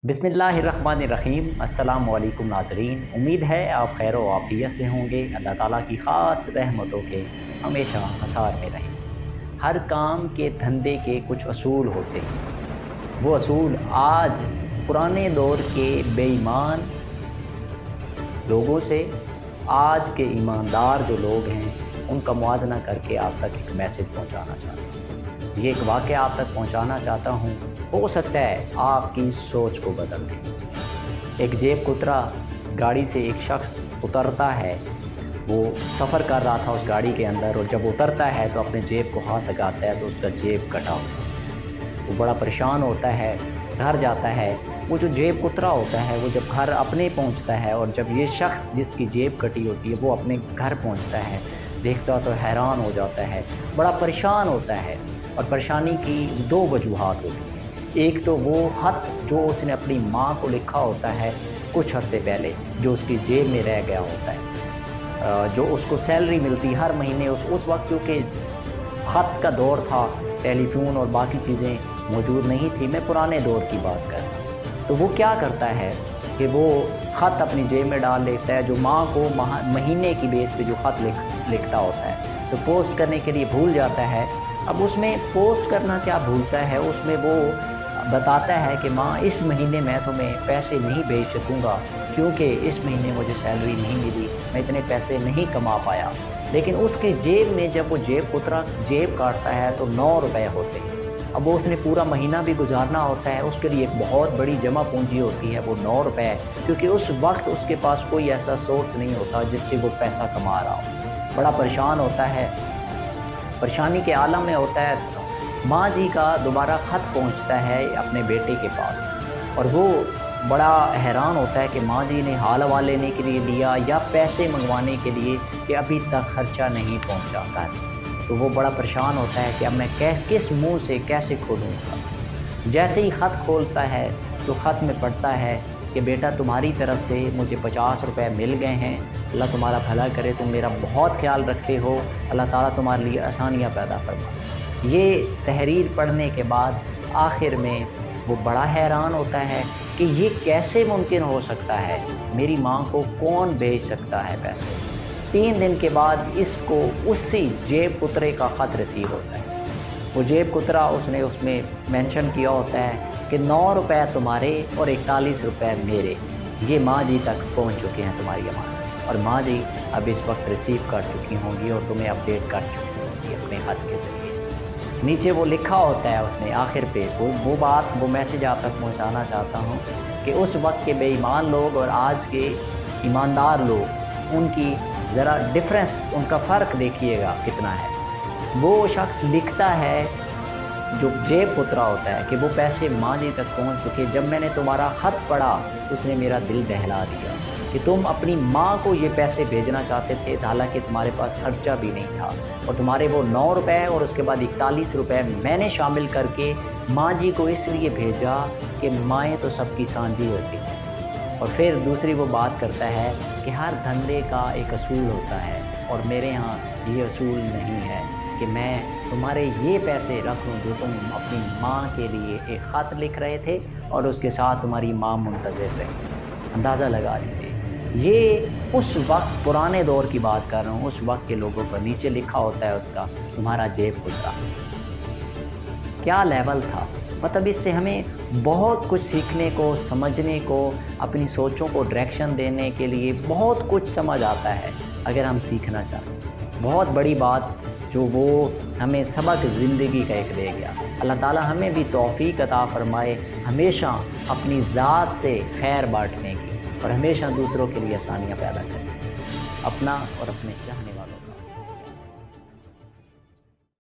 बिस्मिल्लाहिर्रहमानिर्रहीम। अस्सलामु अलैकुम नाज़रीन, उम्मीद है आप खैर व आफ़ियत से होंगे। अल्लाह ताला की ख़ास रहमतों के हमेशा हसार में रहें। हर काम के धंधे के कुछ असूल होते हैं। वो असूल आज पुराने दौर के बेईमान लोगों से आज के ईमानदार जो लोग हैं उनका मुआवजा करके आप तक एक मैसेज पहुंचाना चाहता हूँ। ये एक वाक़या आप तक पहुंचाना चाहता हूँ, हो सकता है आपकी सोच को बदल दे। एक जेब कुतरा गाड़ी से एक शख्स उतरता है, वो सफ़र कर रहा था उस गाड़ी के अंदर, और जब उतरता है तो अपने जेब को हाथ लगाता है तो उसका जेब कटा होता है। वो बड़ा परेशान होता है, घर जाता है। वो जो जेब कुतरा होता है वो जब घर अपने पहुंचता है, और जब ये शख्स जिसकी जेब कटी होती है वो अपने घर पहुंचता है, देखता तो हैरान हो जाता है, बड़ा परेशान होता है। और परेशानी की दो वजूहात होती हैं। एक तो वो ख़त जो उसने अपनी माँ को लिखा होता है कुछ अरसे पहले, जो उसकी जेब में रह गया होता है, जो उसको सैलरी मिलती हर महीने। उस वक्त क्योंकि ख़त का दौर था, टेलीफोन और बाकी चीज़ें मौजूद नहीं थी, मैं पुराने दौर की बात कर रहा हूँ। तो वो क्या करता है कि वो ख़त अपनी जेब में डाल लेता है, जो माँ को महीने की बेस पे जो ख़त लिखता होता है, तो पोस्ट करने के लिए भूल जाता है। अब उसमें पोस्ट करना क्या भूलता है, उसमें वो बताता है कि माँ इस महीने मैं तुम्हें पैसे नहीं भेज सकूँगा क्योंकि इस महीने मुझे सैलरी नहीं मिली, मैं इतने पैसे नहीं कमा पाया। लेकिन उसके जेब में जब वो जेब कुतरा जेब काटता है तो 9 रुपये होते हैं। अब वो उसने पूरा महीना भी गुजारना होता है, उसके लिए एक बहुत बड़ी जमा पूंजी होती है वो 9 रुपये, क्योंकि उस वक्त उसके पास कोई ऐसा सोर्स नहीं होता जिससे वो पैसा कमा रहा हो। बड़ा परेशान होता है, परेशानी के आलम में होता है। माँ जी का दोबारा ख़त पहुँचता है अपने बेटे के पास, और वो बड़ा हैरान होता है कि माँ जी ने हाल हवा लेने के लिए लिया या पैसे मंगवाने के लिए कि अभी तक खर्चा नहीं पहुँचा है। तो वो बड़ा परेशान होता है कि अब मैं किस मुंह से कैसे खोलूँगा। जैसे ही ख़त खोलता है तो ख़त में पढ़ता है कि बेटा तुम्हारी तरफ से मुझे 50 रुपये मिल गए हैं, अल्लाह तुम्हारा भला करे, तुम मेरा बहुत ख्याल रखते हो, अल्लाह ताला तुम्हारे लिए आसानियाँ पैदा फरमा। ये तहरीर पढ़ने के बाद आखिर में वो बड़ा हैरान होता है कि ये कैसे मुमकिन हो सकता है, मेरी माँ को कौन भेज सकता है पैसे। 3 दिन के बाद इसको उसी जेब कुतरे का ख़त रिसीव होता है। वो जेब कुतरा उसने उसमें मेंशन किया होता है कि 9 रुपये तुम्हारे और 41 रुपये मेरे, ये माँ जी तक पहुँच चुके हैं तुम्हारी अमानत, और माँ जी अब इस वक्त रिसीव कर चुकी होंगी और तुम्हें अपडेट कर चुकी होंगी अपने ख़त के ज़रिए। नीचे वो लिखा होता है उसने आखिर पे वो मैसेज आप तक पहुँचाना चाहता हूँ कि उस वक्त के बेईमान लोग और आज के ईमानदार लोग, उनकी ज़रा डिफरेंस, उनका फ़र्क देखिएगा कितना है। वो शख्स लिखता है जो जेब कुतरा होता है कि वो पैसे माँ जी तक पहुँच चुके, जब मैंने तुम्हारा ख़त पढ़ा उसने मेरा दिल दहला दिया कि तुम अपनी माँ को ये पैसे भेजना चाहते थे, हालांकि तुम्हारे पास खर्चा भी नहीं था, और तुम्हारे वो 9 रुपये और उसके बाद 41 रुपये मैंने शामिल करके माँ जी को इसलिए भेजा कि माएँ तो सबकी साझी होती हैं। और फिर दूसरी वो बात करता है कि हर धंधे का एक असूल होता है, और मेरे यहाँ ये असूल नहीं है कि मैं तुम्हारे ये पैसे रख लूँ जो तुम अपनी माँ के लिए एक ख़त लिख रहे थे और उसके साथ तुम्हारी माँ मुंतज़िर रही। अंदाज़ा लगा लीजिए, ये उस वक्त पुराने दौर की बात कर रहा हूँ, उस वक्त के लोगों पर नीचे लिखा होता है उसका तुम्हारा जेब कुतरा। क्या लेवल था, मतलब इससे हमें बहुत कुछ सीखने को, समझने को, अपनी सोचों को डायरेक्शन देने के लिए बहुत कुछ समझ आता है अगर हम सीखना चाहें। बहुत बड़ी बात जो वो हमें सबक ज़िंदगी का एक दे गया। अल्लाह ताला हमें भी तौफ़ीक़ अता फ़रमाए हमेशा अपनी ज़ात से खैर बांटने की, और हमेशा दूसरों के लिए आसानियाँ पैदा करें, अपना और अपने चाहने वालों का।